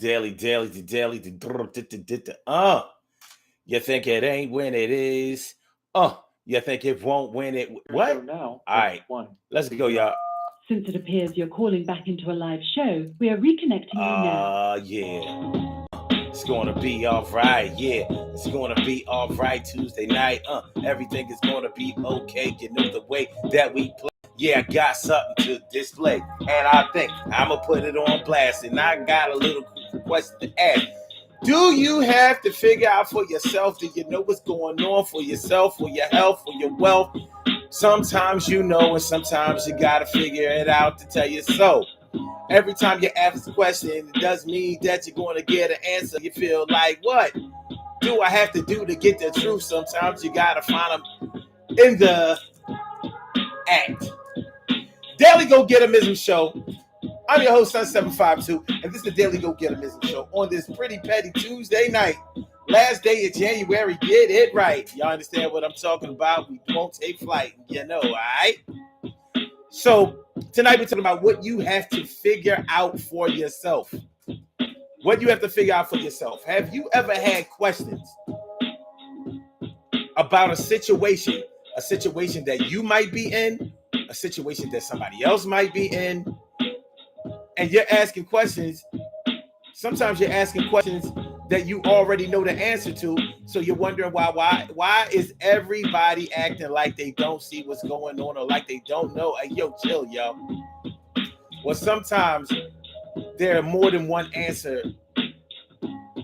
Daily, you think it ain't when it is. You think it won't when it. What? All right, let's go, y'all. Since it appears you're calling back into a live show, we are reconnecting you now. Yeah. It's gonna be all right. Yeah, it's gonna be all right Tuesday night. Everything is gonna be okay. You know the way that we play. Yeah, I got something to display, and I think I'ma put it on blast. And I got a little question to ask. Do you have to figure out for yourself? Do you know what's going on for yourself, for your health, for your wealth? Sometimes you know, and sometimes you gotta figure it out to tell you so. Every time you ask a question, it does mean that you're going to get an answer. You feel like, what do I have to do to get the truth? Sometimes you got to find them in the act. Daily Go Getimism Show. I'm your host, Sun752, and this is the Daily Go Getimism Show on this pretty petty Tuesday night. Last day of January, get it right. Y'all understand what I'm talking about? We won't take flight, you know, all right? So tonight we're talking about what you have to figure out for yourself. What you have to figure out for yourself. Have you ever had questions about a situation that you might be in, a situation that somebody else might be in, and you're asking questions? Sometimes you're asking questions that you already know the answer to, so you're wondering why is everybody acting like they don't see what's going on or like they don't know? Hey, yo, chill, yo. Well, sometimes there are more than one answer.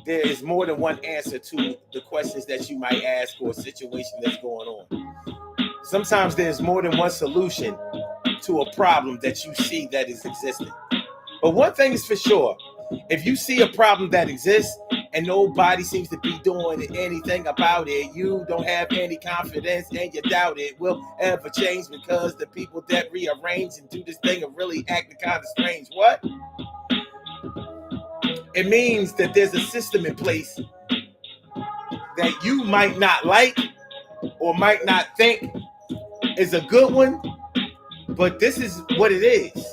There is more than one answer to the questions that you might ask or a situation that's going on. Sometimes there's more than one solution to a problem that you see that is existing. But one thing is for sure, if you see a problem that exists and nobody seems to be doing anything about it, you don't have any confidence and you doubt it will ever change because the people that rearrange and do this thing are really acting kind of strange. What? It means that there's a system in place that you might not like or might not think is a good one, but this is what it is.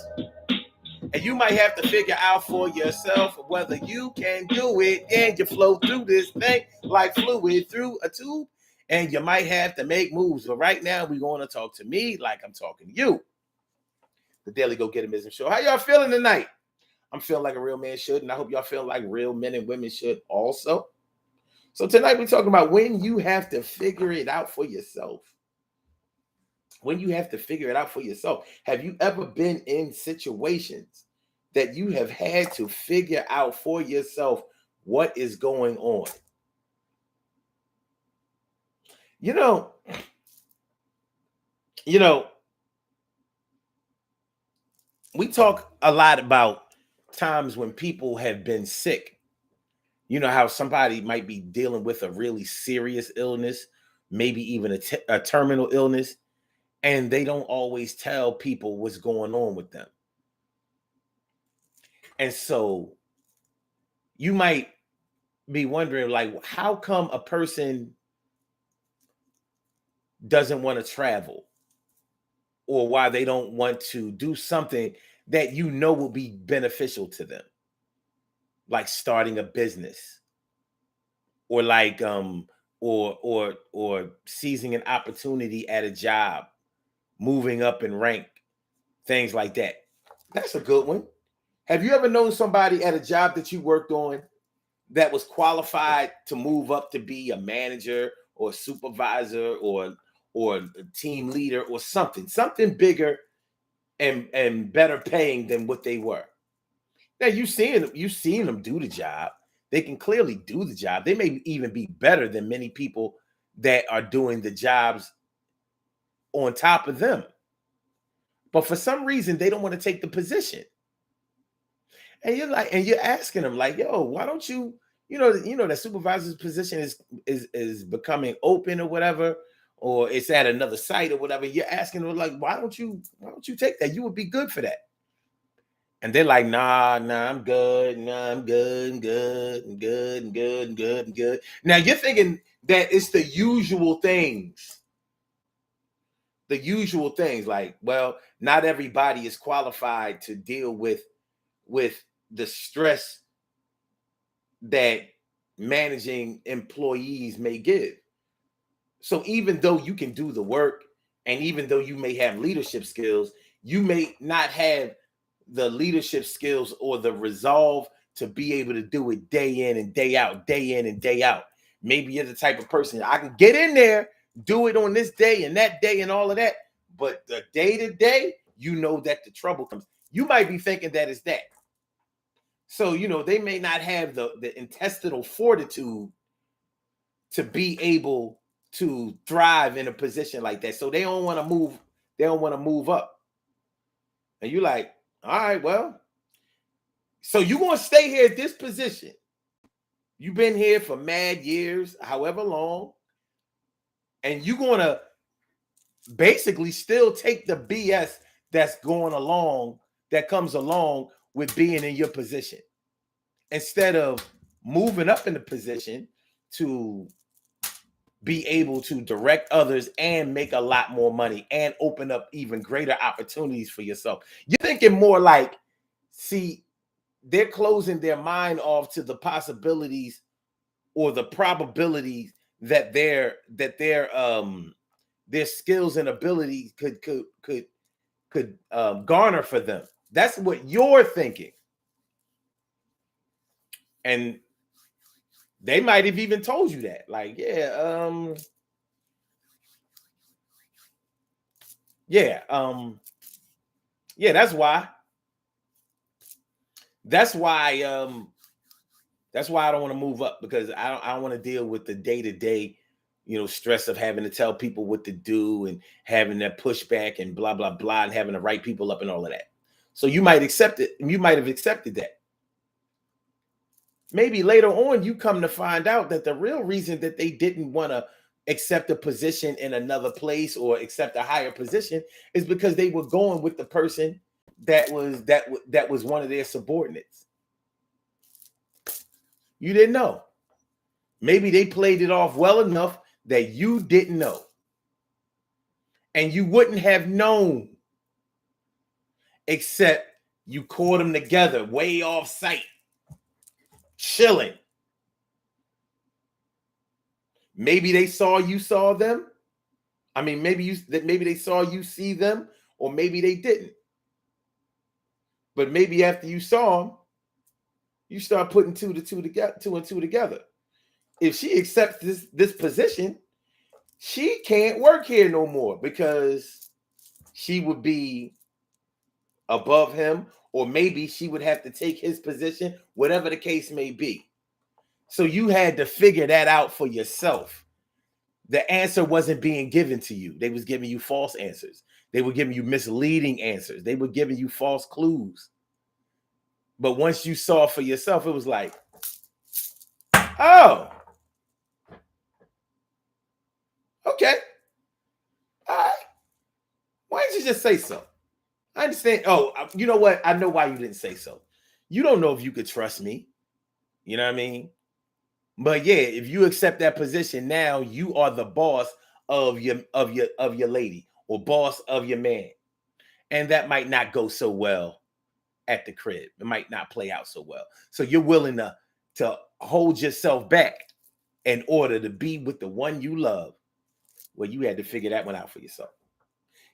And you might have to figure out for yourself whether you can do it, and you flow through this thing like fluid through a tube, and you might have to make moves. But right now, we're going to talk to me like I'm talking to you. The Daily Go Getimism Show. How y'all feeling tonight? I'm feeling like a real man should, and I hope y'all feel like real men and women should also. So tonight, we're talking about when you have to figure it out for yourself. When you have to figure it out for yourself. Have you ever been in situations that you have had to figure out for yourself what is going on? You know, we talk a lot about times when people have been sick. You know how somebody might be dealing with a really serious illness, maybe even a terminal illness, and they don't always tell people what's going on with them. And so you might be wondering, like, how come a person doesn't want to travel, or why they don't want to do something that you know will be beneficial to them, like starting a business, or like or seizing an opportunity at a job, moving up in rank, things like that. That's a good one. Have you ever known somebody at a job that you worked on that was qualified to move up to be a manager or a supervisor or a team leader or something bigger and better paying than what they were? Now you've seen them do the job. They can clearly do the job. They may even be better than many people that are doing the jobs on top of them. But for some reason, they don't want to take the position. And you're asking them like, yo, why don't you, that supervisor's position is becoming open or whatever, or it's at another site or whatever. You're asking them like, why don't you take that? You would be good for that. And they're like, nah, I'm good. Nah, I'm good. I'm good. I'm good. I'm good. I'm good. I'm good. Now you're thinking that it's the usual things. The usual things, like, well, not everybody is qualified to deal with the stress that managing employees may give. So even though you can do the work, and even though you may have leadership skills, you may not have the leadership skills or the resolve to be able to do it day in and day out, day in and day out. Maybe you're the type of person, I can get in there, do it on this day and that day and all of that. But the day to day, you know that the trouble comes. You might be thinking that it's that. So, they may not have the intestinal fortitude to be able to thrive in a position like that. So they don't want to move. They don't want to move up. And you're like, all right, well, so you're going to stay here at this position. You've been here for mad years, however long. And you're going to basically still take the BS that's going along, that comes along with being in your position. Instead of moving up in the position to be able to direct others and make a lot more money and open up even greater opportunities for yourself. You're thinking more like, see, they're closing their mind off to the possibilities or the probabilities that their skills and abilities could garner for them. That's what you're thinking. And they might have even told you that. Like, yeah, that's why. That's why I don't want to move up, because I don't want to deal with the day-to-day, stress of having to tell people what to do and having that pushback and blah, blah, blah, and having to write people up and all of that. So you might accept it. You might have accepted that. Maybe later on you come to find out that the real reason that they didn't want to accept a position in another place or accept a higher position is because they were going with the person that was one of their subordinates. You didn't know. Maybe they played it off well enough that you didn't know. And you wouldn't have known, except you caught them together way off site, chilling. Maybe they saw you saw them. I mean, maybe they saw you see them, or maybe they didn't. But maybe after you saw them, you start putting two and two together. If she accepts this position, she can't work here no more because she would be above him, or maybe she would have to take his position, whatever the case may be. So you had to figure that out for yourself. The answer wasn't being given to you. They was giving you false answers. They were giving you misleading answers. They were giving you false clues. But once you saw for yourself, it was like, oh, okay. All right. Why didn't you just say so? I understand. Oh, you know what? I know why you didn't say so. You don't know if you could trust me. You know what I mean? But yeah, if you accept that position, now you are the boss of your lady, or boss of your man. And that might not go so well at the crib. It might not play out so well. So you're willing to hold yourself back in order to be with the one you love. Well, you had to figure that one out for yourself.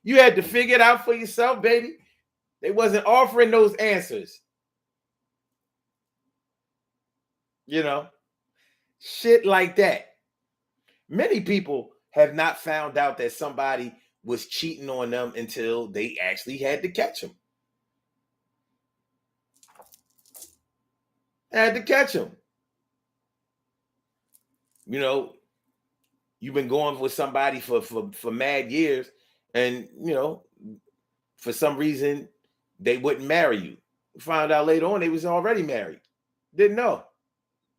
You had to figure it out for yourself, baby. They wasn't offering those answers. Shit like that. Many people have not found out that somebody was cheating on them until they actually had to catch them. Had to catch them. You've been going with somebody for mad years, and for some reason they wouldn't marry you. Found out later on they was already married. Didn't know.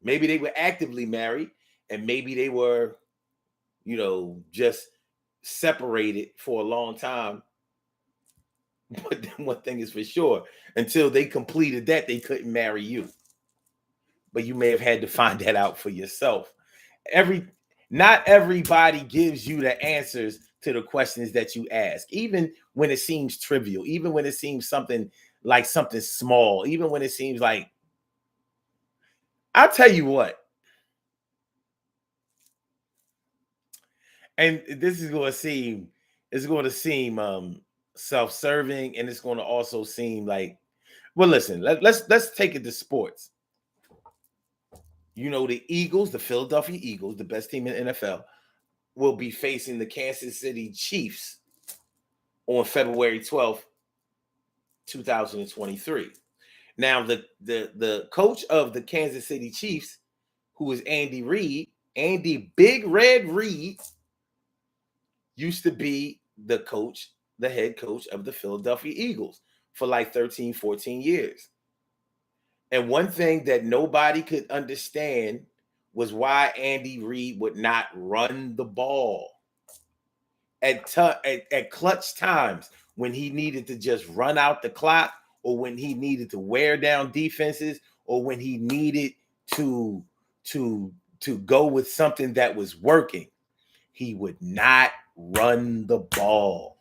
Maybe they were actively married, and maybe they were, just separated for a long time. But then one thing is for sure, until they completed that, they couldn't marry you. But you may have had to find that out for yourself. Not everybody gives you the answers to the questions that you ask, even when it seems trivial, even when it seems something small, even when it seems like I'll tell you what, and this is going to seem, self-serving, and it's going to also seem like, well, listen, let's take it to sports. You know, the Eagles, the Philadelphia Eagles, the best team in the NFL, will be facing the Kansas City Chiefs on February 12th, 2023. Now, the coach of the Kansas City Chiefs, who is Andy Reid, Andy Big Red Reid, used to be the head coach of the Philadelphia Eagles for like 13, 14 years. And one thing that nobody could understand was why Andy Reid would not run the ball at clutch times when he needed to just run out the clock, or when he needed to wear down defenses, or when he needed to go with something that was working. He would not run the ball.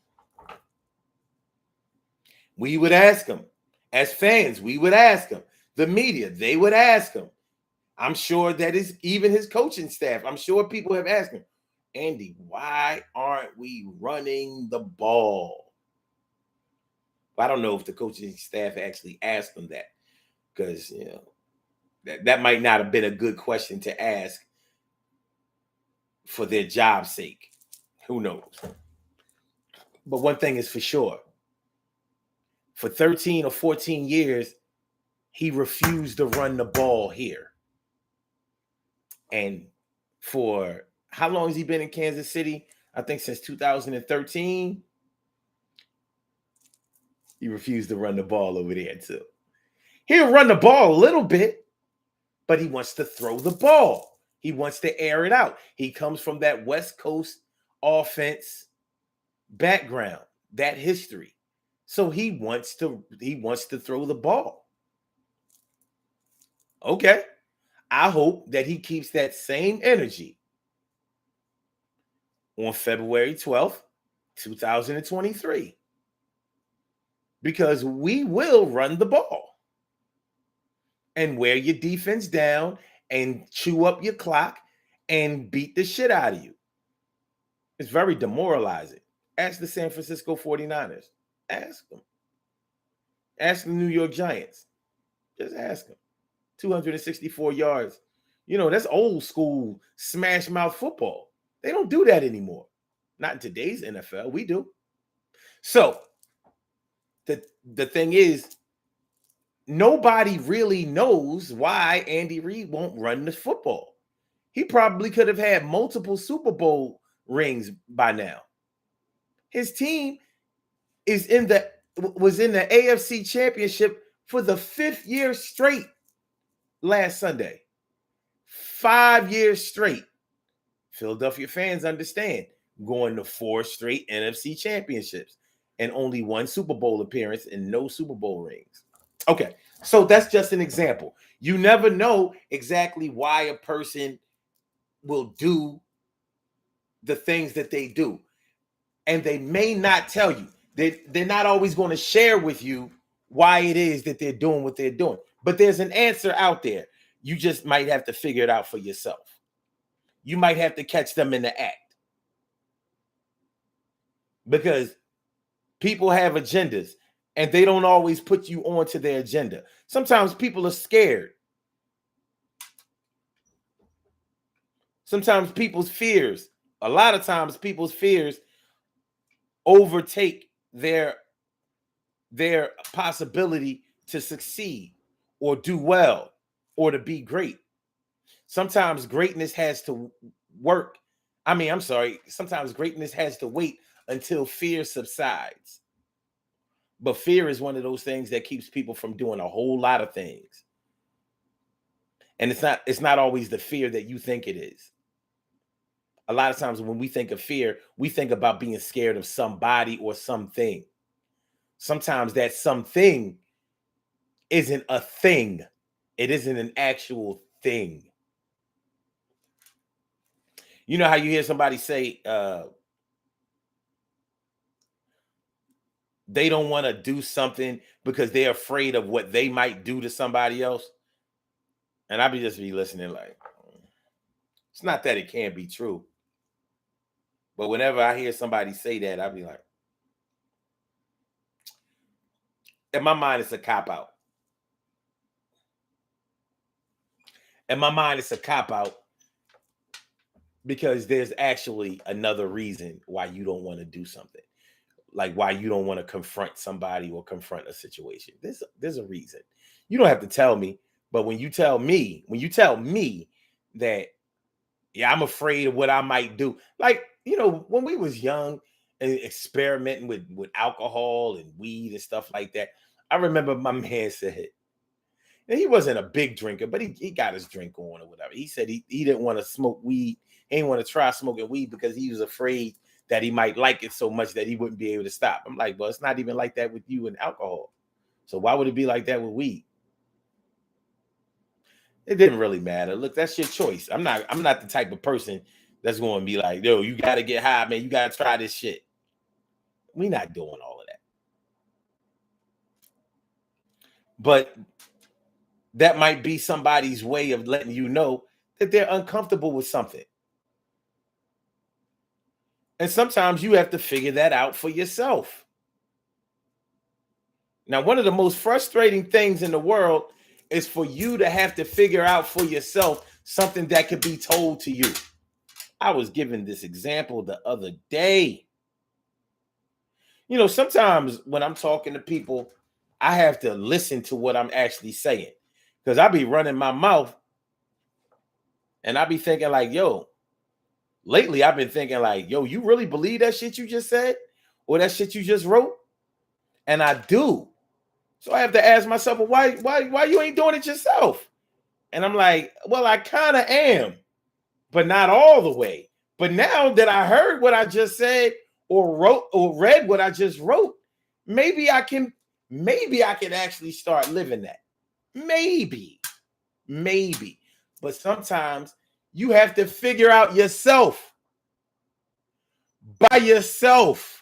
We would ask him. As fans, we would ask him. The media, they would ask him. I'm sure that is even his coaching staff. I'm sure people have asked him, Andy, why aren't we running the ball? I don't know if the coaching staff actually asked him that, because that might not have been a good question to ask for their job's sake. Who knows? But one thing is for sure. For 13 or 14 years, he refused to run the ball here. And for how long has he been in Kansas City? I think since 2013. He refused to run the ball over there too. He'll run the ball a little bit, but he wants to throw the ball. He wants to air it out. He comes from that West Coast offense background, that history. So he wants to throw the ball. Okay. I hope that he keeps that same energy on February 12th, 2023. Because we will run the ball and wear your defense down and chew up your clock and beat the shit out of you. It's very demoralizing. Ask the San Francisco 49ers. Ask them. Ask the New York Giants. Just ask them. 264 yards. That's old school smash mouth football. They don't do that anymore. Not in today's NFL. We do. So the thing is, nobody really knows why Andy Reid won't run the football. He probably could have had multiple Super Bowl rings by now. His team was in the AFC Championship for the 5th year straight last Sunday. 5 years straight. Philadelphia fans understand, going to 4 straight NFC championships and only 1 Super Bowl appearance and no Super Bowl rings. Okay, so that's just an example. You never know exactly why a person will do the things that they do. And they may not tell you. They're not always going to share with you why it is that they're doing what they're doing. But there's an answer out there. You just might have to figure it out for yourself. You might have to catch them in the act. Because people have agendas and they don't always put you onto their agenda. Sometimes people are scared. Sometimes people's fears, a lot of times people's fears overtake their possibility to succeed or do well or to be great. Sometimes greatness has to work. Sometimes greatness has to wait until fear subsides. But fear is one of those things that keeps people from doing a whole lot of things. And it's not always the fear that you think it is. A lot of times when we think of fear, we think about being scared of somebody or something. Sometimes that something isn't a thing. It isn't an actual thing. You know how you hear somebody say they don't want to do something because they're afraid of what they might do to somebody else? And I be listening like, it's not that it can't be true. But whenever I hear somebody say that, I be like, in my mind, it's a cop-out. In my mind, it's a cop-out because there's actually another reason why you don't want to do something. Like why you don't want to confront somebody or confront a situation. There's a reason. You don't have to tell me, but when you tell me that, yeah, I'm afraid of what I might do. Like, when we was young and experimenting with alcohol and weed and stuff like that, I remember my man said, and he wasn't a big drinker, but he got his drink on or whatever. He said he didn't want to smoke weed. He didn't want to try smoking weed because he was afraid that he might like it so much that he wouldn't be able to stop. I'm like, well, it's not even like that with you and alcohol. So why would it be like that with weed? It didn't really matter. Look, that's your choice. I'm not the type of person that's going to be like, yo, you got to get high, man. You got to try this shit. We're not doing all of that. But that might be somebody's way of letting you know that they're uncomfortable with something. And sometimes you have to figure that out for yourself. Now, one of the most frustrating things in the world is for you to have to figure out for yourself something that could be told to you. I was given this example the other day. Sometimes when I'm talking to people, I have to listen to what I'm actually saying because I be running my mouth and I be thinking like, yo, lately I've been thinking like, yo, you really believe that shit you just said or that shit you just wrote? And I do. So I have to ask myself, well, why you ain't doing it yourself? And I'm like, well, I kind of am, but not all the way. But now that I heard what I just said or wrote or read what I just wrote, maybe I can actually start living that. Maybe. But sometimes you have to figure out yourself by yourself.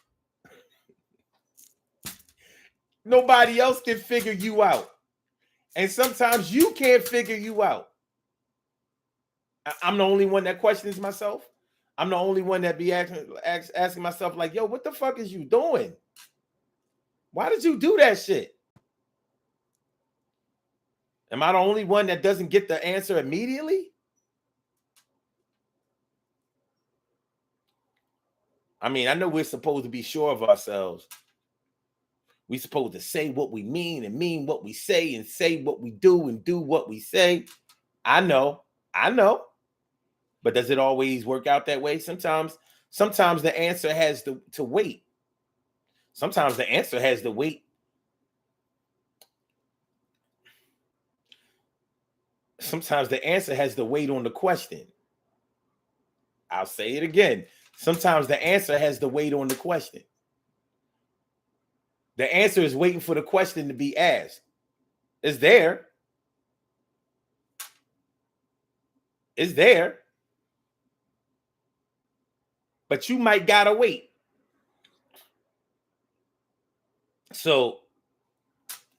Nobody else can figure you out. And sometimes you can't figure you out. I'm the only one that questions myself. I'm the only one that be asking myself like, yo, what the fuck is you doing? Why did you do that shit? Am I the only one that doesn't get the answer immediately? I mean, I know we're supposed to be sure of ourselves. We're supposed to say what we mean and mean what we say and say what we do and do what we say. I know. But does it always work out that way? Sometimes the answer has to wait. Sometimes the answer has to wait. Sometimes the answer has to wait on the question. I'll say it again. Sometimes the answer has to wait on the question. The answer is waiting for the question to be asked. It's there. It's there. But you might gotta wait. So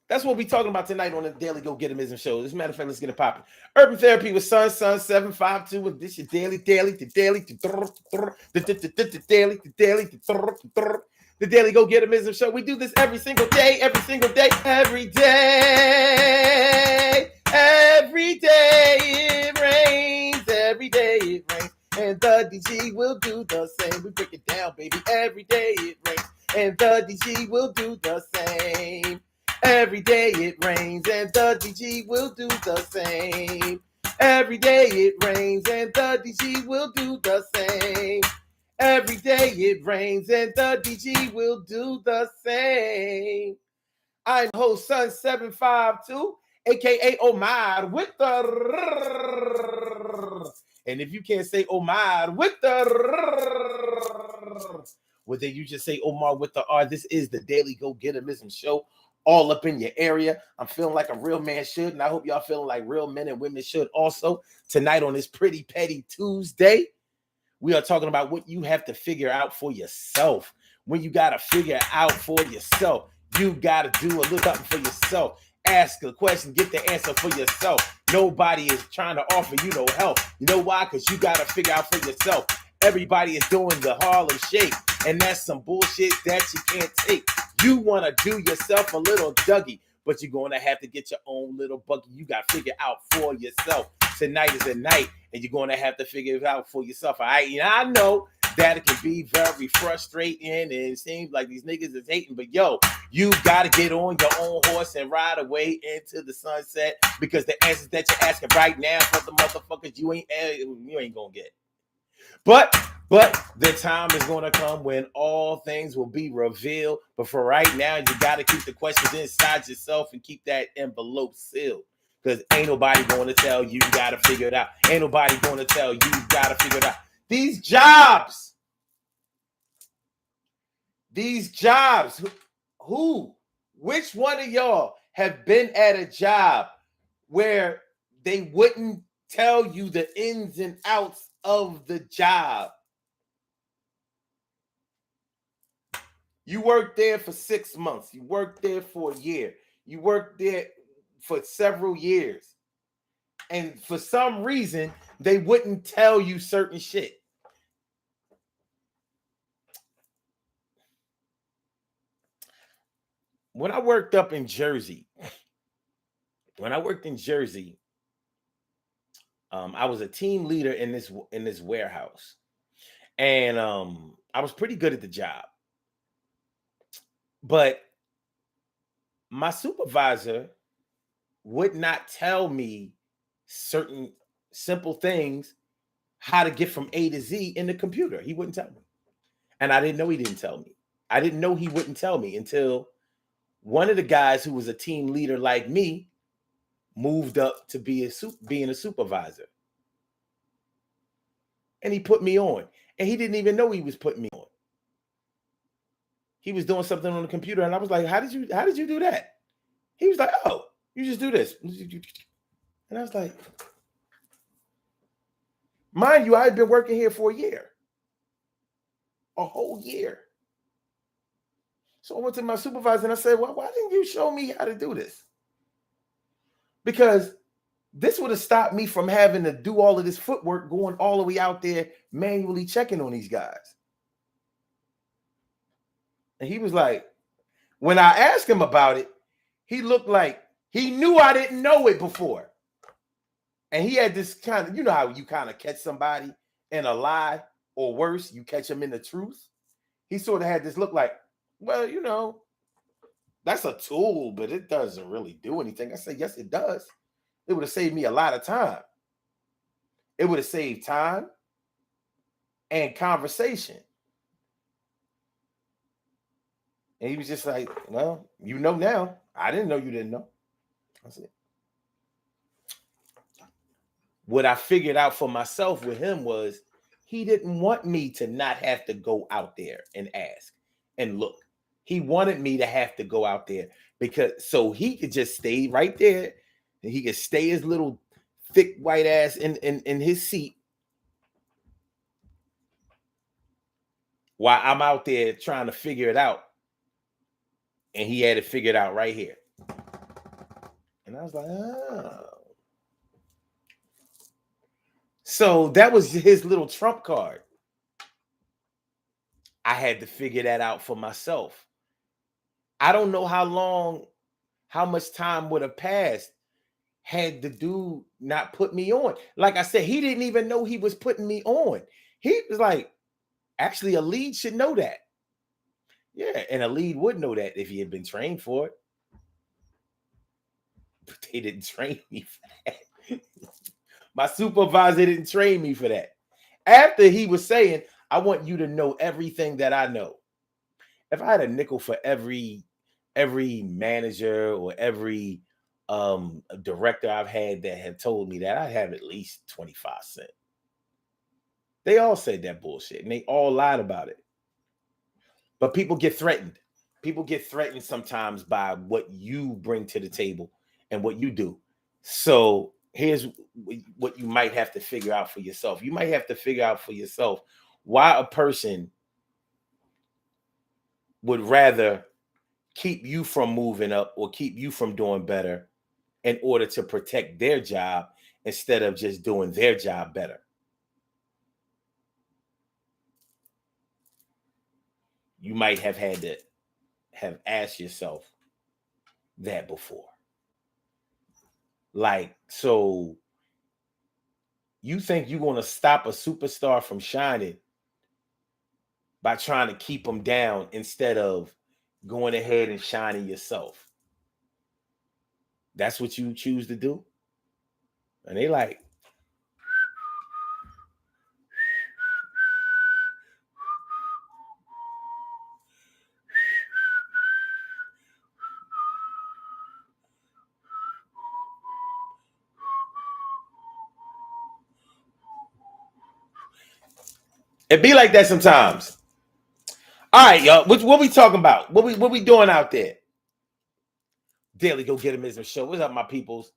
that's what we're talking about tonight on the Daily Go Getimism Show. As a matter of fact, let's get it popping. Urban Therapy with Sun 752. This is the Daily Go Getimism Show. We do this every single day. Every day it rains. Every day it rains. And the DG will do the same. We break it down, baby. Every day it rains. And the DG will do the same. Every day it rains and the DG will do the same. Every day it rains and the DG will do the same. Every day it rains and the DG will do the same. I'm host Sun 752, aka Omar with the. And if you can't say Omar with the, well, then you just say Omar with the R. This is the Daily Go Getimism Show. All up in your area. I'm feeling like a real man should, and I hope y'all feeling like real men and women should also. Tonight on this Pretty Petty Tuesday, we are talking about what you have to figure out for yourself. When you got to figure out for yourself, you got to do a little something for yourself. Ask a question, get the answer for yourself. Nobody is trying to offer you no help. You know why? Because you got to figure out for yourself. Everybody is doing the Harlem Shake, and that's some bullshit that you can't take. You want to do yourself a little Dougie, but you're going to have to get your own little buggy. You got to figure out for yourself. Tonight is a night, and you're going to have to figure it out for yourself. All right? And I know that it can be very frustrating, and it seems like these niggas is hating, but yo, you got to get on your own horse and ride away into the sunset, because the answers that you're asking right now for the motherfuckers you ain't going to get. But the time is going to come when all things will be revealed. But for right now, you got to keep the questions inside yourself and keep that envelope sealed. Because ain't nobody going to tell you, you got to figure it out. Ain't nobody going to tell you, you got to figure it out. These jobs, which one of y'all have been at a job where they wouldn't tell you the ins and outs of the job? You worked there for 6 months. You worked there for a year. You worked there for several years. And for some reason, they wouldn't tell you certain shit. When I worked up in Jersey, I was a team leader in this warehouse. And I was pretty good at the job. But my supervisor would not tell me certain simple things, how to get from A to Z in the computer. He wouldn't tell me. And I didn't know he didn't tell me. I didn't know he wouldn't tell me until one of the guys who was a team leader like me moved up to being a supervisor. And he put me on. And he didn't even know he was putting me on. He was doing something on the computer, and I was like, how did you do that? He was like, oh, you just do this. And I was like, mind you, I had been working here for a whole year. So I went to my supervisor and I said, well, why didn't you show me how to do this? Because this would have stopped me from having to do all of this footwork, going all the way out there manually checking on these guys. And he was like, when I asked him about it, he looked like he knew I didn't know it before. And he had this kind of, you know how you kind of catch somebody in a lie, or worse, you catch them in the truth. He sort of had this look like, well, you know, that's a tool, but it doesn't really do anything. I said, yes, it does. It would have saved me a lot of time. It would have saved time and conversation. And he was just like, well, you know now. I didn't know you didn't know. I said, what I figured out for myself with him was he didn't want me to not have to go out there and ask and look. He wanted me to have to go out there because so he could just stay right there and he could stay his little thick white ass in his seat while I'm out there trying to figure it out. And he had it figured out right here. And I was like, oh. So that was his little trump card. I had to figure that out for myself. I don't know how much time would have passed had the dude not put me on. Like I said, he didn't even know he was putting me on. He was like, actually, a lead should know that. Yeah, and a lead would know that if he had been trained for it. But they didn't train me for that. My supervisor didn't train me for that. After he was saying, I want you to know everything that I know. If I had a nickel for every manager or every director I've had that had told me that, I'd have at least 25 cents. They all said that bullshit and they all lied about it. But people get threatened. People get threatened sometimes by what you bring to the table and what you do. So here's what you might have to figure out for yourself. You might have to figure out for yourself why a person would rather keep you from moving up or keep you from doing better in order to protect their job instead of just doing their job better. You might have had to have asked yourself that before. Like, so you think you're going to stop a superstar from shining by trying to keep them down instead of going ahead and shining yourself? That's what you choose to do? And they like, it be like that sometimes. All right, y'all. What we talking about? What we doing out there? Daily Go Get 'Em is a show. What's up, my peoples?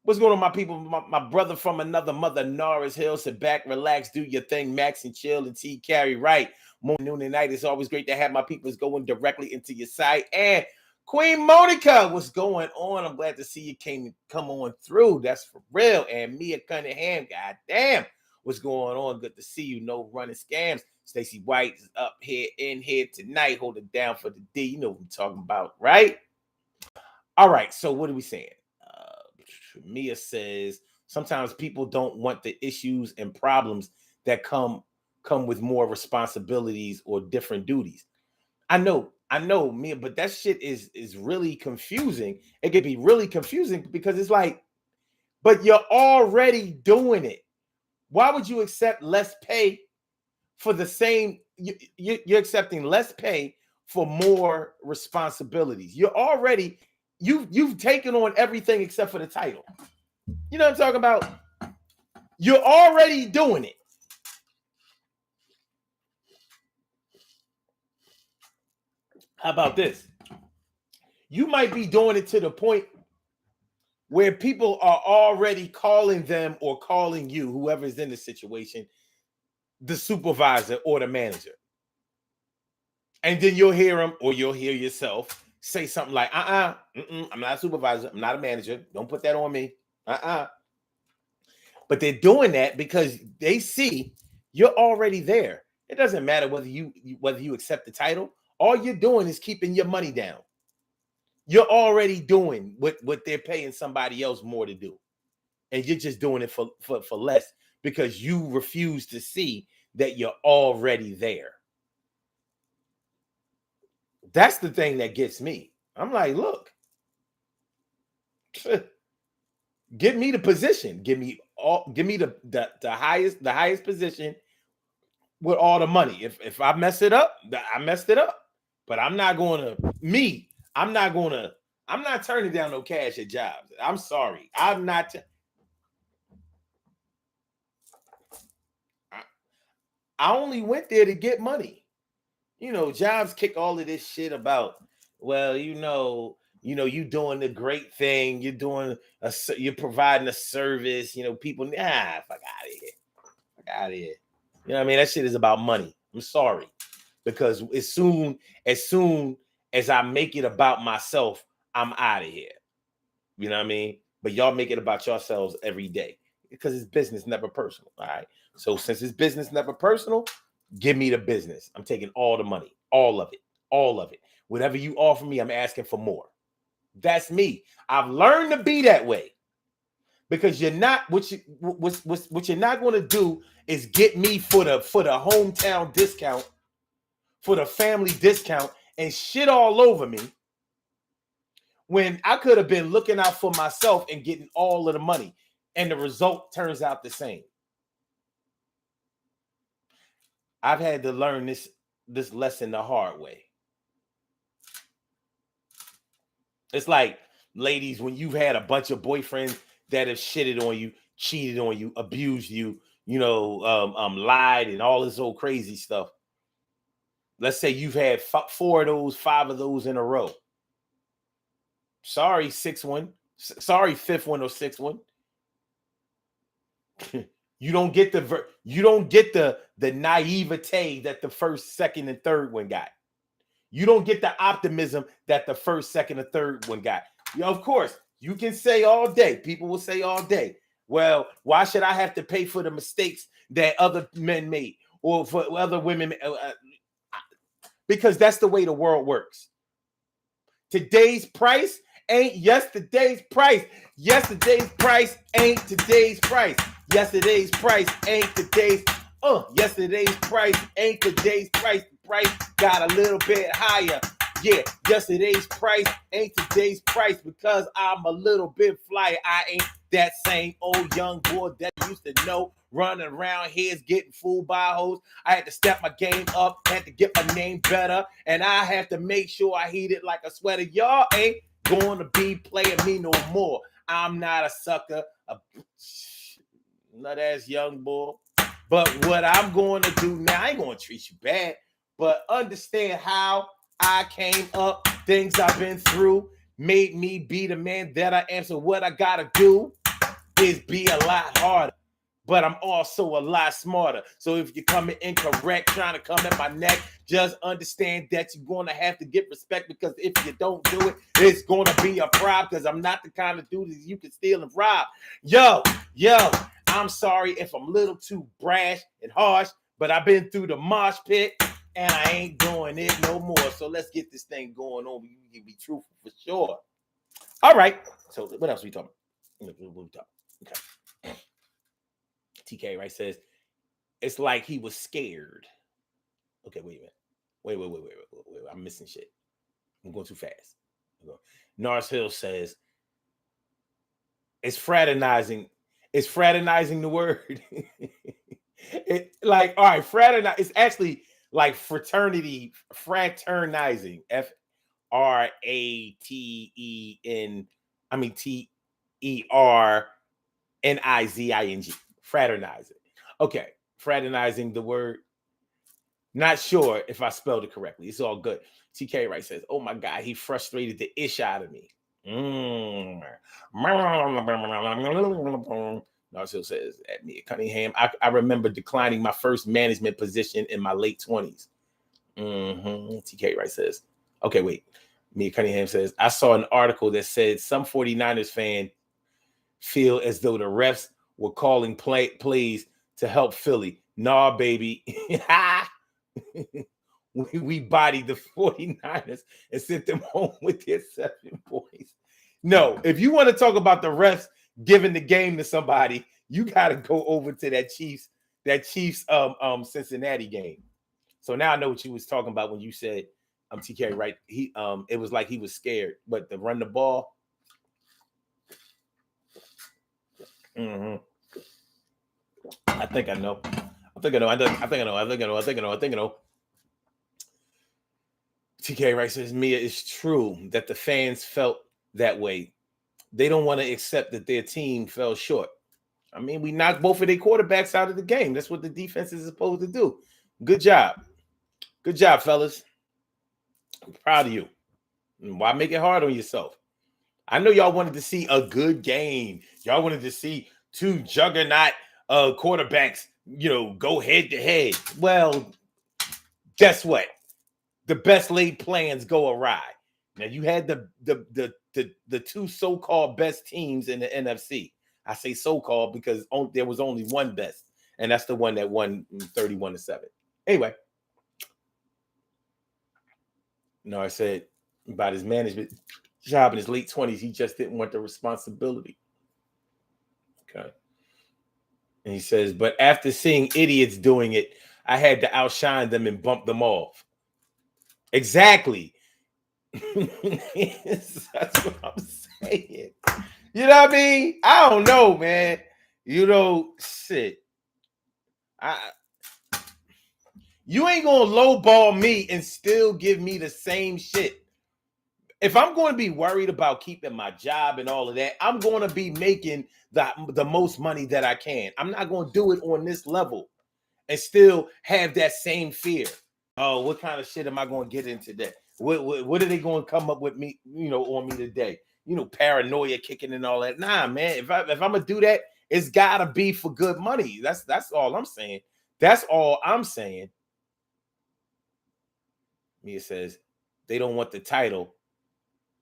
What's going on, my people? My brother from another mother, Norris Hill. Sit back, relax, do your thing, Max and chill and T carry right. Morning, noon, and night. It's always great to have my peoples going directly into your site. And Queen Monica, what's going on? I'm glad to see you come on through. That's for real. And Mia Cunningham, goddamn, what's going on? Good to see you. No running scams. Stacey White is up here in here tonight, holding down for the D. You know what I'm talking about, right? All right. So what are we saying? Mia says sometimes people don't want the issues and problems that come with more responsibilities or different duties. I know, Mia, but that shit is really confusing. It can be really confusing because it's like, but you're already doing it. Why would you accept less pay for the same? You're accepting less pay for more responsibilities. You've taken on everything except for the title. You know what I'm talking about? You're already doing it. How about this? You might be doing it to the point where people are already calling them or calling you, whoever's in the situation, the supervisor or the manager. And then you'll hear them or you'll hear yourself say something like, I'm not a supervisor. I'm not a manager. Don't put that on me. But they're doing that because they see you're already there. It doesn't matter whether you accept the title. All you're doing is keeping your money down. You're already doing what they're paying somebody else more to do. And you're just doing it for less because you refuse to see that you're already there. That's the thing that gets me. I'm like, look, give me the position. Give me the highest position with all the money. If I mess it up, I messed it up. But I'm not turning down no cash at jobs. I'm sorry. I'm not. I only went there to get money. You know, jobs kick all of this shit about, well, you doing the great thing. You're providing a service. You know, people, fuck out of here. Fuck out of here. You know what I mean? That shit is about money. I'm sorry. Because as soon as I make it about myself, I'm out of here. You know what I mean? But y'all make it about yourselves every day because it's business, never personal. All right. So since it's business, never personal, give me the business. I'm taking all the money, all of it. Whatever you offer me, I'm asking for more. That's me. I've learned to be that way because you're not what you're not going to do is get me for the hometown discount, for the family discount, and shit all over me when I could have been looking out for myself and getting all of the money, and the result turns out the same. I've had to learn this lesson the hard way. It's like, ladies, when you've had a bunch of boyfriends that have shitted on you, cheated on you, abused you, lied and all this old crazy stuff. Let's say you've had 5 of those in a row. Sorry, 6th one. Sorry, 5th one or 6th one. You don't get the naivete that the 1st, 2nd, and 3rd one got. You don't get the optimism that the 1st, 2nd, and 3rd one got. Of course, You can say all day. People will say all day, well, why should I have to pay for the mistakes that other men made or for other women? Because that's the way the world works. Today's price ain't yesterday's price. Yesterday's price ain't today's price. Yesterday's price ain't today's. Yesterday's price ain't today's price. The price got a little bit higher. Yeah, yesterday's price ain't today's price because I'm a little bit flyer. I ain't that same old young boy that used to know running around here getting fooled by hoes. I had to step my game up, had to get my name better, and I have to make sure I heat it like a sweater. Y'all ain't going to be playing me no more. I'm not a sucker, a nut ass young boy. But what I'm going to do now, I ain't going to treat you bad, but understand how I came up, things I've been through, made me be the man that I am. So what I got to do is be a lot harder, but I'm also a lot smarter. So if you're coming incorrect, trying to come at my neck, just understand that you're going to have to get respect, because if you don't do it, it's going to be a problem, because I'm not the kind of dude that you can steal and rob. Yo, I'm sorry if I'm a little too brash and harsh, but I've been through the mosh pit and I ain't doing it no more. So let's get this thing going on. You can be truthful for sure. All right. So what else are we talking about? What we talking? Okay. TK, right, says, it's like he was scared. Okay, wait a minute. Wait. I'm missing shit. I'm going too fast. Nars Hill says, it's fraternizing. It's fraternizing the word. It like, all right, fraternize. It's actually like fraternity, fraternizing. FRATEN. I mean TERNIZING. Fraternizing. Okay, fraternizing the word. Not sure if I spelled it correctly. It's all good. TK Wright says, oh my God, he frustrated the ish out of me. Narsil says, at me at Cunningham, I remember declining my first management position in my late 20s. TK Wright says, okay, wait. Mia Cunningham says, I saw an article that said some 49ers fan feel as though the refs were calling plays to help Philly. Nah, baby. we bodied the 49ers and sent them home with their 7 points. No, if you want to talk about the refs giving the game to somebody, you got to go over to that Chiefs Cincinnati game. So now I know what you was talking about when you said TK, right? He it was like he was scared, but to run the ball. I think I know. TK Wright says, Mia, it's true that the fans felt that way. They don't want to accept that their team fell short. I mean, we knocked both of their quarterbacks out of the game. That's what the defense is supposed to do. Good job. Good job, fellas. I'm proud of you. Why make it hard on yourself? I know y'all wanted to see a good game. Y'all wanted to see two juggernaut quarterbacks, go head to head. Well, guess what? The best laid plans go awry. Now you had the two so-called best teams in the NFC. I say so-called because there was only one best, and that's the one that won 31-7. Anyway, I said about his management job in his late 20s, he just didn't want the responsibility. Okay. And he says, but after seeing idiots doing it, I had to outshine them and bump them off. Exactly. That's what I'm saying. You know what I mean? I don't know, man. Shit. You ain't gonna lowball me and still give me the same shit. If I'm going to be worried about keeping my job and all of that, I'm going to be making the most money that I can. I'm not going to do it on this level and still have that same fear. Oh, what kind of shit am I going to get in today? What are they going to come up with me, on me today? Paranoia kicking and all that. Nah, man. If I'm gonna do that, it's gotta be for good money. That's all I'm saying. That's all I'm saying. Mia says they don't want the title,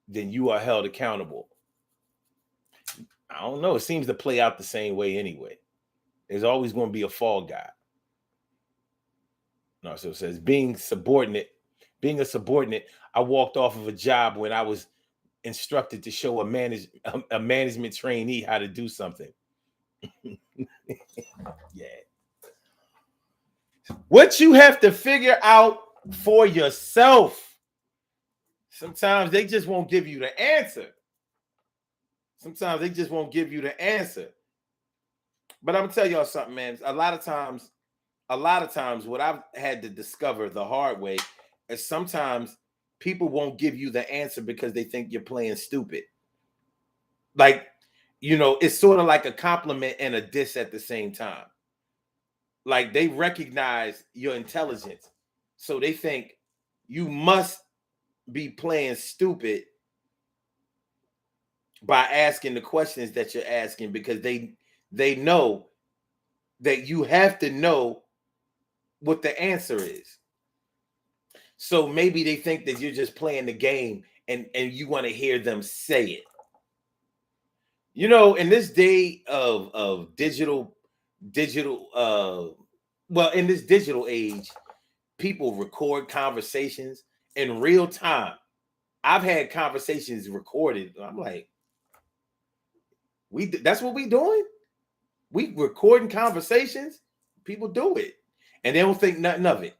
then you are held accountable. I don't know. It seems to play out the same way anyway. There's always going to be a fall guy. No, so it says being a subordinate. I walked off of a job when I was instructed to show a management trainee how to do something. Yeah. What you have to figure out for yourself. Sometimes they just won't give you the answer. Sometimes they just won't give you the answer. But I'm gonna tell y'all something, man. A lot of times, what I've had to discover the hard way is sometimes people won't give you the answer because they think you're playing stupid. Like, it's sort of like a compliment and a diss at the same time. Like, they recognize your intelligence, so they think you must be playing stupid by asking the questions that you're asking, because they know that you have to know what the answer is. So maybe they think that you're just playing the game and you want to hear them say it. In this day of digital in this digital age, people record conversations in real time. I've had conversations recorded. I'm like, that's what we doing? We recording conversations? People do it. And they don't think nothing of it.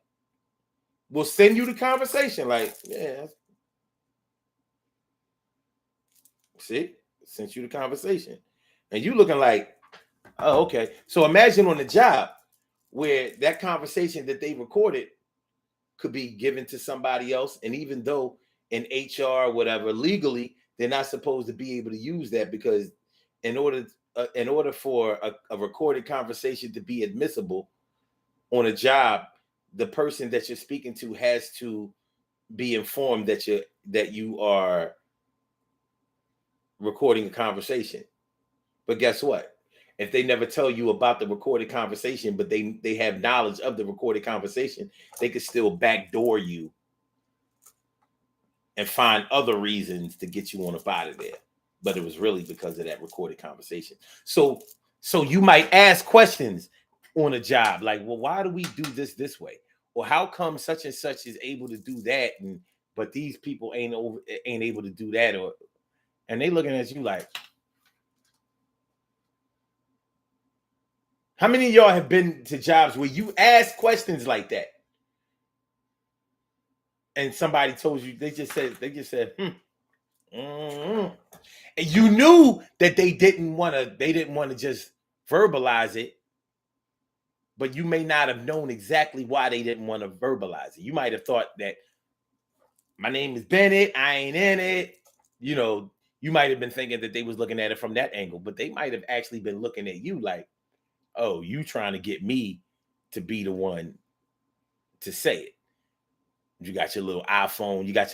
We'll send you the conversation. Like, yeah. See? Sent you the conversation. And you looking like, oh, okay. So imagine on the job where that conversation that they recorded could be given to somebody else. And even though in HR or whatever, legally, they're not supposed to be able to use that, because in order for a recorded conversation to be admissible on a job, the person that you're speaking to has to be informed that you are recording a conversation. But guess what? If they never tell you about the recorded conversation, but they have knowledge of the recorded conversation, they could still backdoor you and find other reasons to get you on up out of there. But it was really because of that recorded conversation. So you might ask questions on a job like, well, why do we do this way? Or how come such and such is able to do that, but these people ain't able to do that? And they looking at you like, how many of y'all have been to jobs where you ask questions like that, and somebody told you, they just said, and you knew that they didn't want to just verbalize it, but you may not have known exactly why they didn't want to verbalize it. You might have thought that my name is Bennett, I ain't in it. You might have been thinking that they was looking at it from that angle, but they might have actually been looking at you like, oh, you trying to get me to be the one to say it. You got your little iPhone, because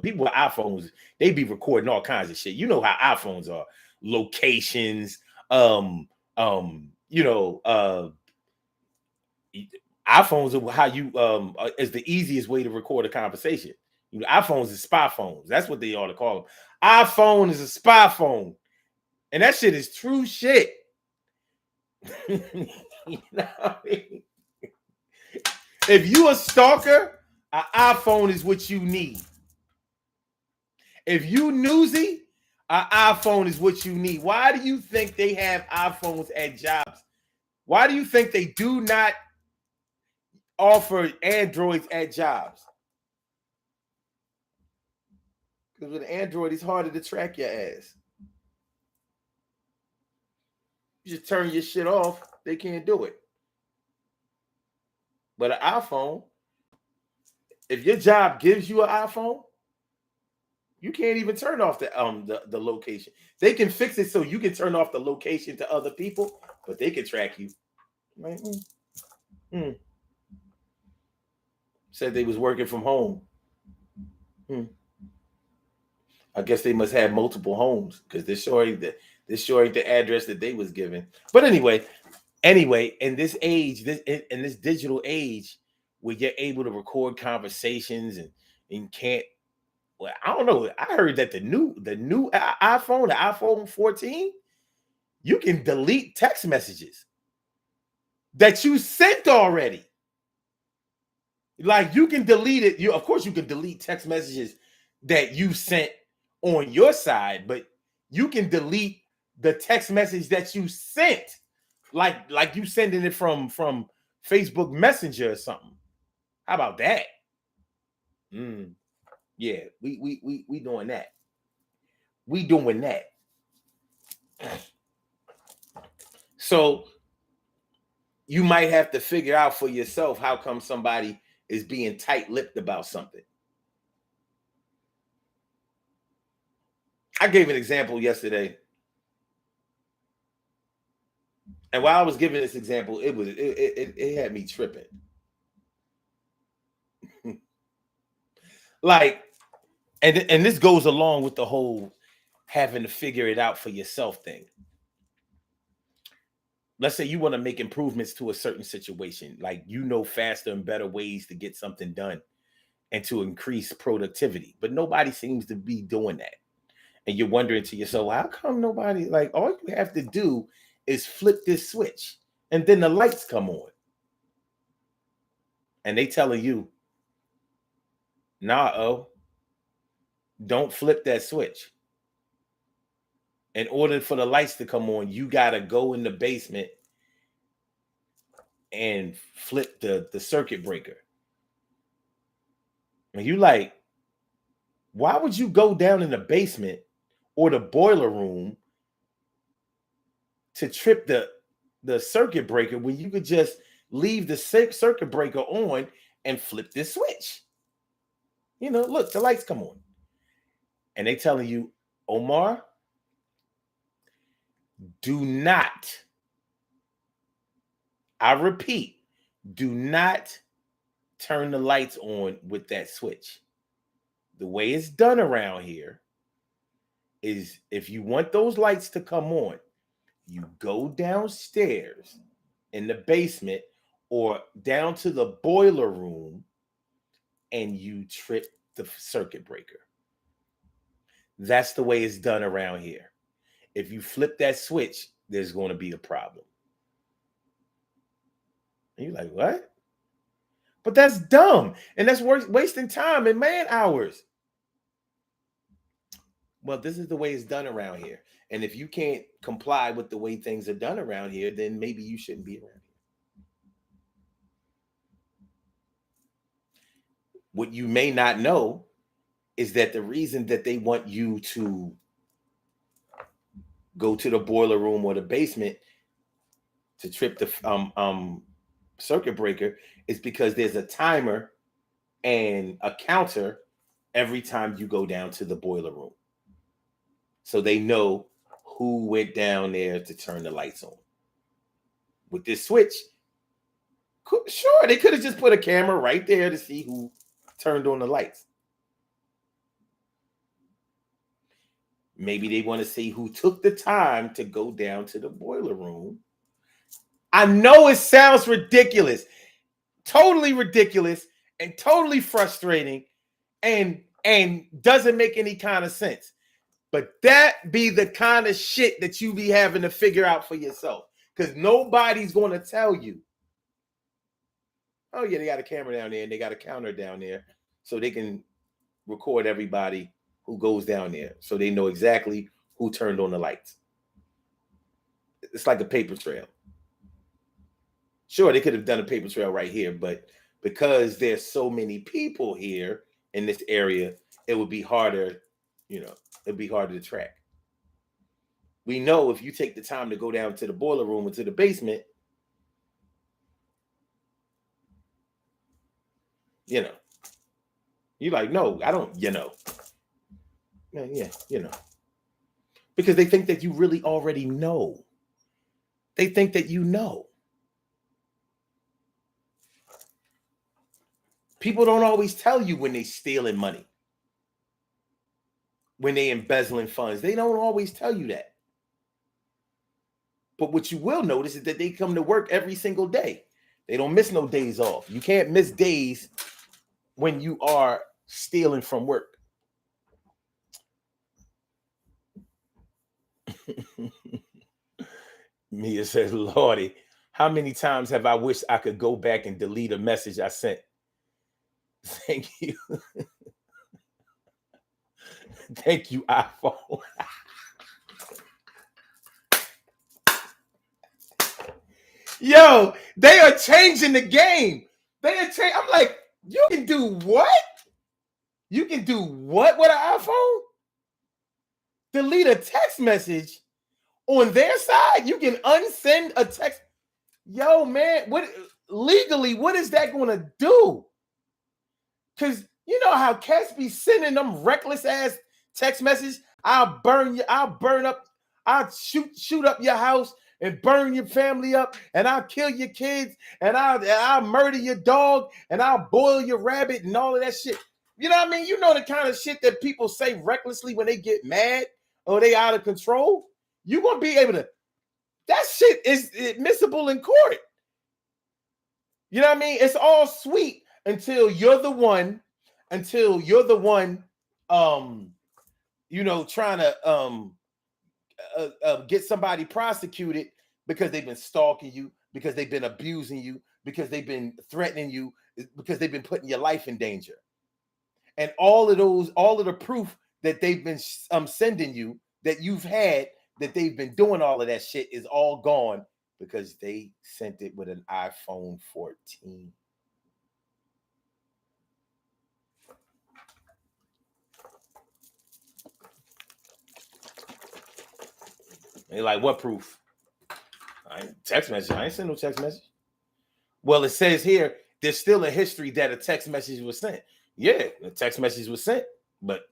people with iPhones, they be recording all kinds of shit. You know how iPhones are. Locations, iPhones are how you is the easiest way to record a conversation. iPhones is spy phones. That's what they ought to call them. iPhone is a spy phone. And that shit is true shit. If you a stalker, an iPhone is what you need. If you newsy, an iPhone is what you need. Why do you think they have iPhones at jobs? Why do you think they do not offer Androids at jobs? Because with Android, it's harder to track your ass. You just turn your shit off, they can't do it. But an iPhone, if your job gives you an iPhone, you can't even turn off the location. They can fix it so you can turn off the location to other people, but they can track you. Like, Said they was working from home. I guess they must have multiple homes, because this sure ain't the address that they was given. But anyway, in this age, in this digital age, where you're able to record conversations and can't. Well, I don't know. I heard that the new iPhone, the iPhone 14, You can delete text messages that you sent already. Like you can delete it. Of course, you can delete text messages that you sent on your side, but you can delete the text message that you sent, like you sending it from Facebook Messenger or something. How about that? Yeah, we doing that. We doing that. So you might have to figure out for yourself how come somebody is being tight-lipped about something. I gave an example yesterday. And while I was giving this example, it had me tripping. Like, and this goes along with the whole having to figure it out for yourself thing. Let's say you want to make improvements to a certain situation, like faster and better ways to get something done and to increase productivity, but nobody seems to be doing that. And you're wondering to yourself, how come nobody, like, all you have to do is flip this switch and then the lights come on. And they telling you, nah, don't flip that switch. In order for the lights to come on, you got to go in the basement and flip the circuit breaker. And you like, why would you go down in the basement or the boiler room to trip the circuit breaker when you could just leave the circuit breaker on and flip this switch? Look, the lights come on. And they telling you, Omar, do not, I repeat, do not turn the lights on with that switch. The way it's done around here is if you want those lights to come on, you go downstairs in the basement or down to the boiler room and you trip the circuit breaker. That's the way it's done around here. If you flip that switch, there's going to be a problem. And you're like, what? But that's dumb. And that's wasting time and man hours. Well, this is the way it's done around here. And if you can't comply with the way things are done around here, then maybe you shouldn't be around here. What you may not know is that the reason that they want you to go to the boiler room or the basement to trip the circuit breaker is because there's a timer and a counter every time you go down to the boiler room. So they know who went down there to turn the lights on. With this switch, sure, they could have just put a camera right there to see who turned on the lights. Maybe they want to see who took the time to go down to the boiler room. I know it sounds ridiculous, totally ridiculous and totally frustrating and doesn't make any kind of sense. But that be the kind of shit that you be having to figure out for yourself, because nobody's going to tell you. Oh, yeah, they got a camera down there and they got a counter down there so they can record everybody who goes down there so they know exactly who turned on the lights. It's like a paper trail. Sure, they could have done a paper trail right here, but because there's so many people here in this area, it would be harder, it'd be harder to track. We know if you take the time to go down to the boiler room or to the basement, you're like, no, I don't, yeah, because they think that you really already know. They think that you know. People don't always tell you when they stealing money, when they embezzling funds. They don't always tell you that. But what you will notice is that they come to work every single day. They don't miss no days off. You can't miss days when you are stealing from work. Mia says, Lordy, how many times have I wished I could go back and delete a message I sent? Thank you. Thank you, iPhone. Yo, they are changing the game. I'm like, you can do what? You can do what with an iPhone? Delete a text message on their side. You can unsend a text. Yo, man, what legally, what is that going to do? Because you know how cats be sending them reckless ass text messages. I'll burn up, I'll shoot up your house and burn your family up, and I'll kill your kids, and I'll murder your dog, and I'll boil your rabbit and all of that shit. You know what I mean? You know the kind of shit that people say recklessly when they get mad or they out of control. You're gonna be able to. That shit is admissible in court. You know what I mean? It's all sweet until you're the one, trying to get somebody prosecuted because they've been stalking you, because they've been abusing you, because they've been threatening you, because they've been putting your life in danger. And all of the proof that they've been sending you, that you've had, that they've been doing all of that shit is all gone because they sent it with an iPhone 14. They're like, what proof? I ain't text message. I ain't sent no text message. Well, it says here there's still a history that a text message was sent. Yeah, the text message was sent, but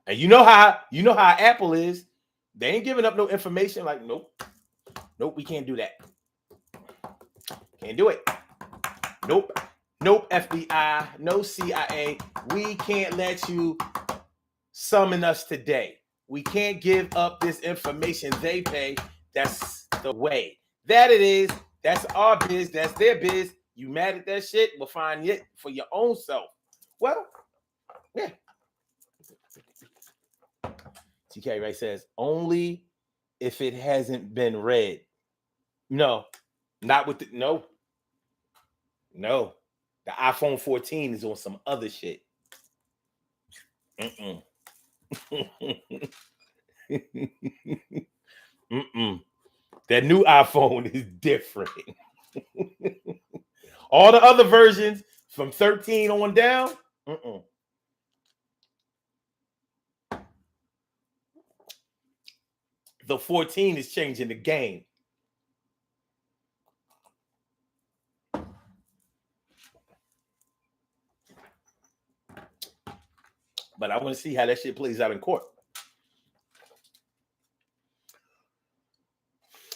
and you know how Apple is. They ain't giving up no information. Like, nope, we can't do that. Can't do it. Nope, FBI, no CIA. We can't let you summon us today. We can't give up this information they pay. That's the way that it is. That's our biz. That's their biz. You mad at that shit? We'll find it for your own self. Well, yeah. TK Ray says, only if it hasn't been read. No, not with the, no. The iPhone 14 is on some other shit. Mm-mm. Mm-mm. That new iPhone is different. All the other versions from 13 on down, the 14 is changing the game. But I want to see how that shit plays out in court.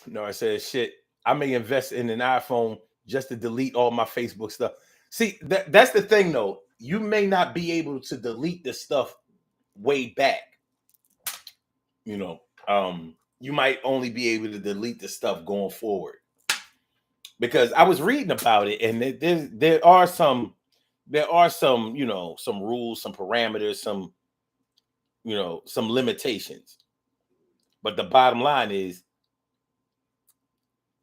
No, I said, shit, I may invest in an iPhone just to delete all my Facebook stuff. See, that's the thing, though. You may not be able to delete the stuff way back. You might only be able to delete the stuff going forward. Because I was reading about it, and there are some, some rules, some parameters, some limitations. But the bottom line is,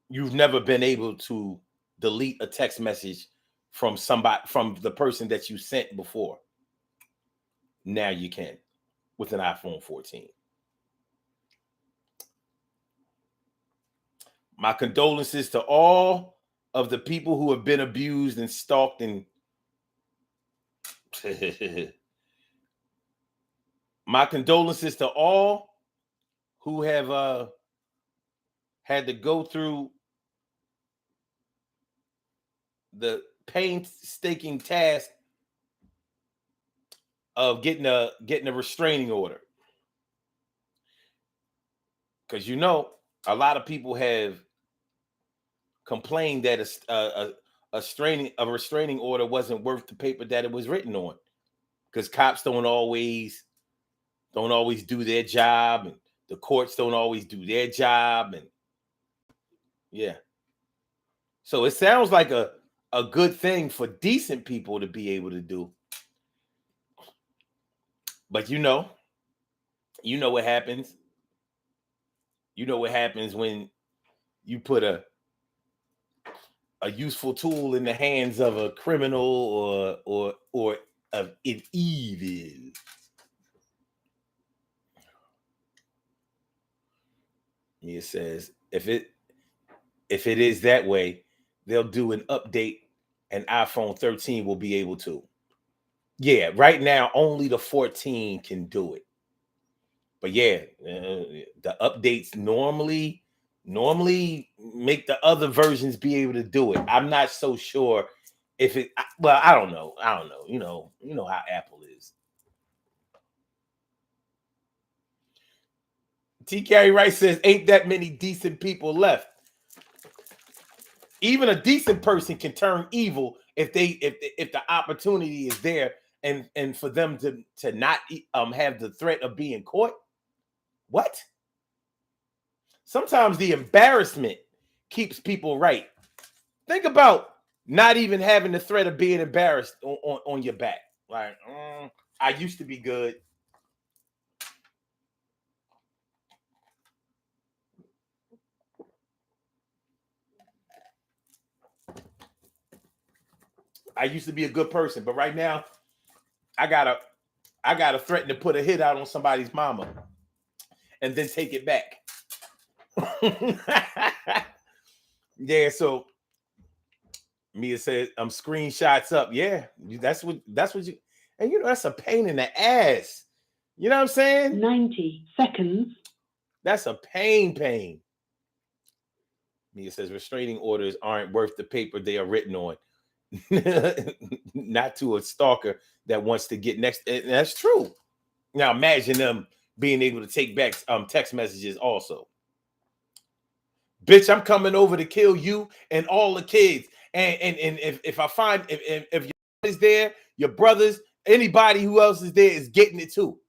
you've never been able to delete a text message from the person that you sent before. Now you can with an iPhone 14. My condolences to all of the people who have been abused and stalked and my condolences to all who have had to go through the painstaking task of getting a restraining order. Because a lot of people have complained that a restraining order wasn't worth the paper that it was written on, because cops don't always do their job, and the courts don't always do their job, and yeah. So it sounds like a good thing for decent people to be able to do. But you know what happens You know what happens when you put a useful tool in the hands of a criminal or of an evil. It says if it is that way, they'll do an update and iPhone 13 will be able to. Yeah, right now only the 14 can do it. But yeah, the updates normally make the other versions be able to do it. I'm not so sure if it. Well, I don't know. You know how Apple is. T. Carey Wright says, "Ain't that many decent people left? Even a decent person can turn evil if the opportunity is there, and for them to not have the threat of being caught. What? Sometimes the embarrassment keeps people right. Think about not even having the threat of being embarrassed on your back. Like, I used to be good. I used to be a good person, but right now, I gotta threaten to put a hit out on somebody's mama and then take it back." Yeah, so Mia said, screenshots up. Yeah, that's what you, and that's a pain in the ass. You know what I'm saying? 90 seconds. That's a pain. Mia says restraining orders aren't worth the paper they are written on. Not to a stalker that wants to get next. And that's true. Now imagine them being able to take back text messages also. Bitch, I'm coming over to kill you and all the kids. And if I find if your is there, your brothers, anybody who else is there is getting it too.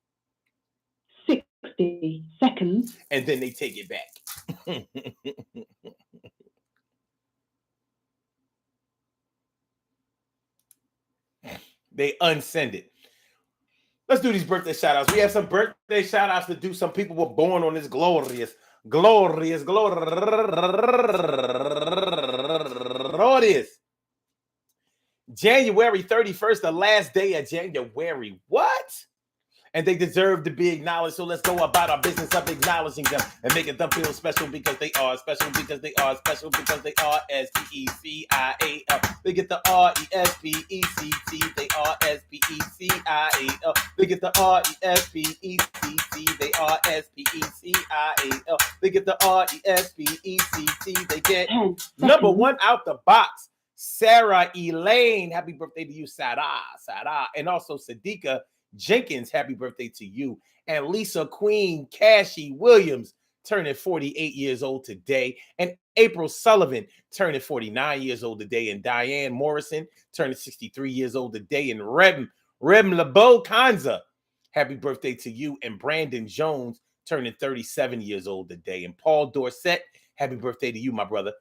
60 seconds. And then they take it back. They unsend it. Let's do these birthday shout outs. We have some birthday shout outs to do. Some people were born on this glorious January 31st, the last day of January. What? And they deserve to be acknowledged. So let's go about our business of acknowledging them and making them feel special because they are special because they are special because they are SPECIAL. They get the RESPECT. They are SPECIAL. They get the RESPECT. They are SPECIAL. They get the RESPECT. They get number one out the box. Sarah Elaine, happy birthday to you, Sarah. And also Sadiqa Jenkins, happy birthday to you. And Lisa Queen Cashy Williams, turning 48 years old today. And April Sullivan, turning 49 years old today. And Diane Morrison, turning 63 years old today. And Rem LeBeau Kanza, happy birthday to you. And Brandon Jones, turning 37 years old today. And Paul Dorsett, happy birthday to you, my brother.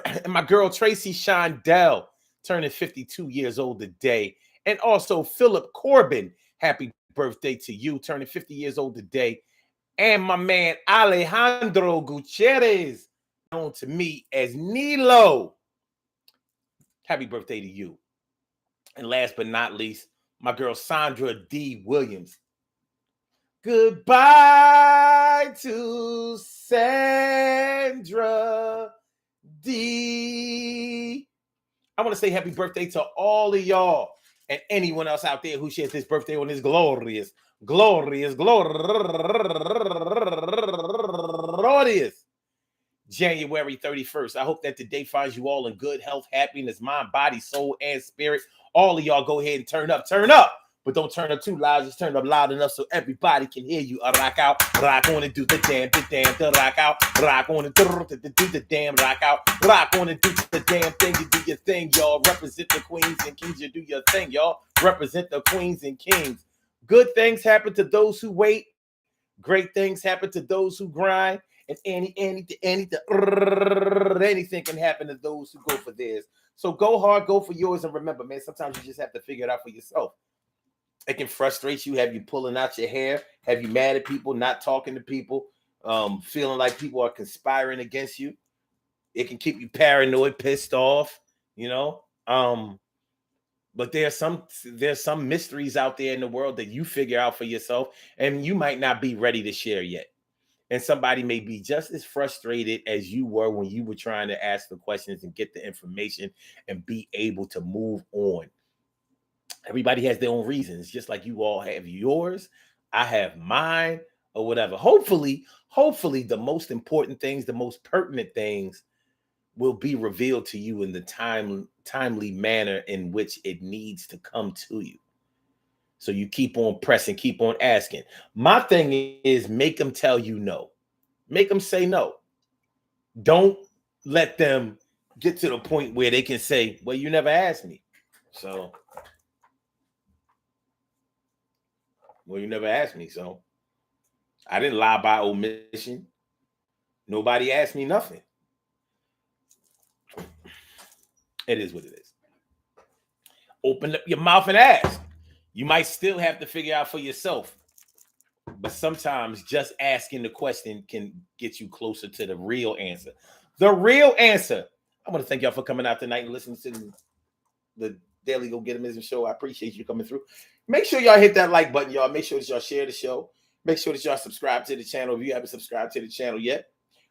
And my girl Tracy Shondell, turning 52 years old today. And also Philip Corbin, happy birthday to you, turning 50 years old today. And my man Alejandro Gutierrez, known to me as Nilo, happy birthday to you. And last but not least, my girl Sandra D. Williams. Goodbye to Sandra D. I want to say happy birthday to all of y'all and anyone else out there who shares this birthday on this glorious January 31st. I hope that today finds you all in good health, happiness, mind, body, soul, and spirit. All of y'all go ahead and turn up. But don't turn up too loud. Just turn up loud enough so everybody can hear you. Rock out, rock on and do the damn, the rock out, rock on and do the damn, rock out, rock on and do the damn thing. You do your thing, y'all. Represent the queens and kings. You do your thing, y'all. Represent the queens and kings. Good things happen to those who wait. Great things happen to those who grind. And anything can happen to those who go for theirs. So go hard, go for yours, and remember, man, sometimes you just have to figure it out for yourself. It can frustrate you, have you pulling out your hair, have you mad at people, not talking to people, feeling like people are conspiring against you. It can keep you paranoid, pissed off, you know. But there's some mysteries out there in the world that you figure out for yourself, and you might not be ready to share yet. And somebody may be just as frustrated as you were when you were trying to ask the questions and get the information and be able to move on. Everybody has their own reasons, just like you all have yours. I have mine, or whatever. Hopefully, the most important things, the most pertinent things will be revealed to you in the timely manner in which it needs to come to you. So you keep on pressing, keep on asking. My thing is make them tell you no. Make them say no. Don't let them get to the point where they can say, well, you never asked me. So, well, you never asked me. So I didn't lie by omission. Nobody asked me nothing. It is what it is. Open up your mouth and ask. You might still have to figure out for yourself. But sometimes just asking the question can get you closer to the real answer. The real answer. I want to thank y'all for coming out tonight and listening to the Daily Go Get 'Em show. I appreciate you coming through. Make sure y'all hit that like button, y'all. Make sure that y'all share the show. Make sure that y'all subscribe to the channel if you haven't subscribed to the channel yet.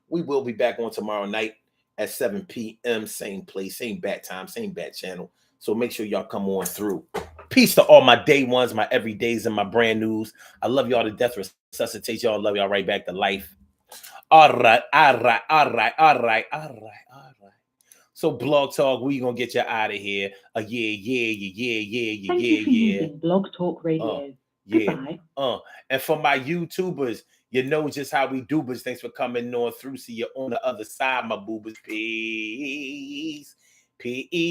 We will be back on tomorrow night at 7 p.m. Same place, same bat time, same bat channel. So make sure y'all come on through. Peace to all my day ones, my everydays, and my brand news. I love y'all to death. Resuscitate y'all. Love y'all right back to life. All right. So Blog Talk, we gonna get you out of here. Thank you for using Blog Talk Radio. Goodbye. And for my YouTubers, you know just how we do, but thanks for coming on through. See you on the other side, my boobers. Peace. Peace.